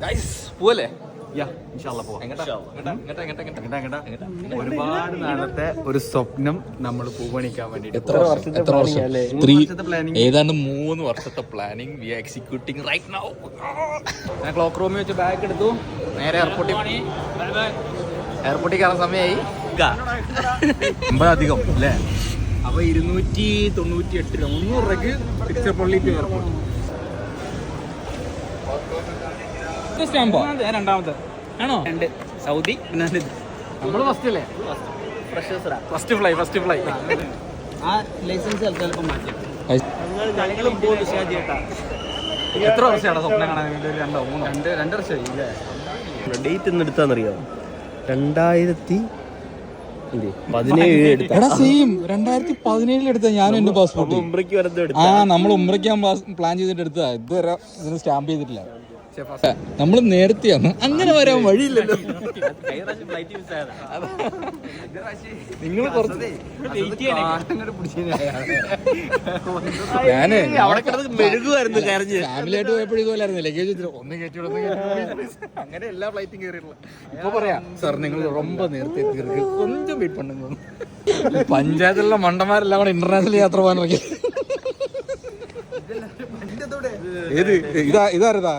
Guys പോവല്ലേ? ഒരുപാട് നാളത്തെ ഒരു സ്വപ്നം നമ്മൾ പൂവണിക്കാൻ വേണ്ടിട്ട് എത്ര വർഷം? ഏതാണ്ട് 3 വർഷത്തെ planning we are executing right now. ഞാൻ ക്ലോക്ക് റൂമിൽ വെച്ച് ബാഗ് എടുത്തു, നേരെ എയർപോർട്ടിൽ കയറാൻ സമയമായി. 50 അധികം അല്ലേ? അപ്പൊ 298 300 രൂപയ്ക്ക് തിരുച്ചിറപ്പള്ളി ടു എയർപോർട്ട്. സ്റ്റാമ്പോ? രണ്ടാമത്തെ ആണോ? സൗദി പിന്നെ നമ്മള് ഫസ്റ്റ് അല്ലേ? ഫസ്റ്റ് ഫ്ലൈ ആ ലൈസൻസ് ചിലപ്പോൾ മാറ്റി. എത്ര വർഷമാണ് സ്വപ്നം കാണാൻ? 2 വർഷമായി അല്ലേ? ഡേറ്റ് എന്ന് എടുത്താന്നറിയാമോ? 2017 എടുത്ത ഞാനും എന്റെ പാസ്പോർട്ട് ഉംറയ്ക്ക് വരത് എടുത്ത. നമ്മൾ ഉംറയ്ക്കാൻ പ്ലാൻ ചെയ്തിട്ട് എടുത്തതാ. ഇതുവരെ ഇതിന് സ്റ്റാമ്പ് ചെയ്തിട്ടില്ല. നമ്മള് നേരത്തെയാണ്, അങ്ങനെ വരാൻ വഴിയില്ലല്ലോ. നിങ്ങൾ കുറച്ച് ഞാന് മെഴുകുമായിരുന്നു കരഞ്ഞ്. ഫാമിലിയായിട്ട് പോയപ്പോഴും ഇതുപോലായിരുന്നു. ലഗേജ് ഒന്ന് കയറ്റി അങ്ങനെ എല്ലാ ഫ്ലൈറ്റും കയറിയിട്ടുള്ള. ഇപ്പൊ പറയാം സാർ നിങ്ങൾ ரொம்ப നേരത്തെ എത്തിയിருக்கு, കൊഞ്ചം വെയിറ്റ് പണ്ടെന്ന് തോന്നുന്നു. പഞ്ചായത്തിലുള്ള മണ്ടന്മാരെല്ലാം കൂടെ ഇന്റർനാഷണൽ യാത്ര പോകാൻ നോക്കി. ഇതാരതാ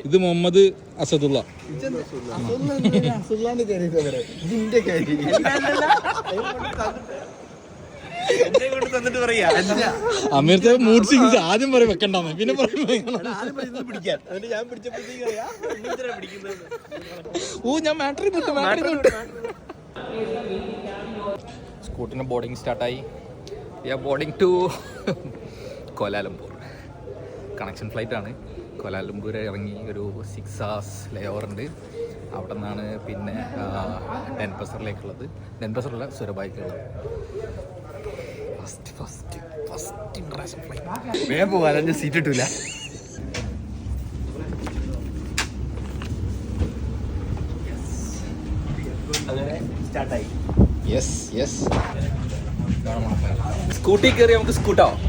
ഇത് മുഹമ്മദ് അസദുള്ള. അമീർ മൂഡ് സിംഗ് ആദ്യം പറയും വെക്കണ്ടെന്ന്, പിന്നെ ഞാൻ മാട്രി വിട്ടു. സ്കൂട്ടിന് ബോർഡിങ് സ്റ്റാർട്ടായി. Boarding to Kuala Lumpur. കണക്ഷൻ ഫ്ലൈറ്റാണ്. കോലാലംപൂർ ഇറങ്ങി ഒരു 6 hours ലേ ഓവർ ഉണ്ട്. അവിടെ നിന്നാണ് പിന്നെ ഡെൻപസറിലേക്കുള്ളത്. ഡെൻപസറല്ല, സുരബായിക്കുള്ളത്. First international flight. വേഗം പോകാൻ സീറ്റ് കിട്ടൂല. അങ്ങനെ സ്റ്റാർട്ടായി. യെസ് സ്കൂട്ടി കയറി നമുക്ക് സ്കൂട്ടാവും.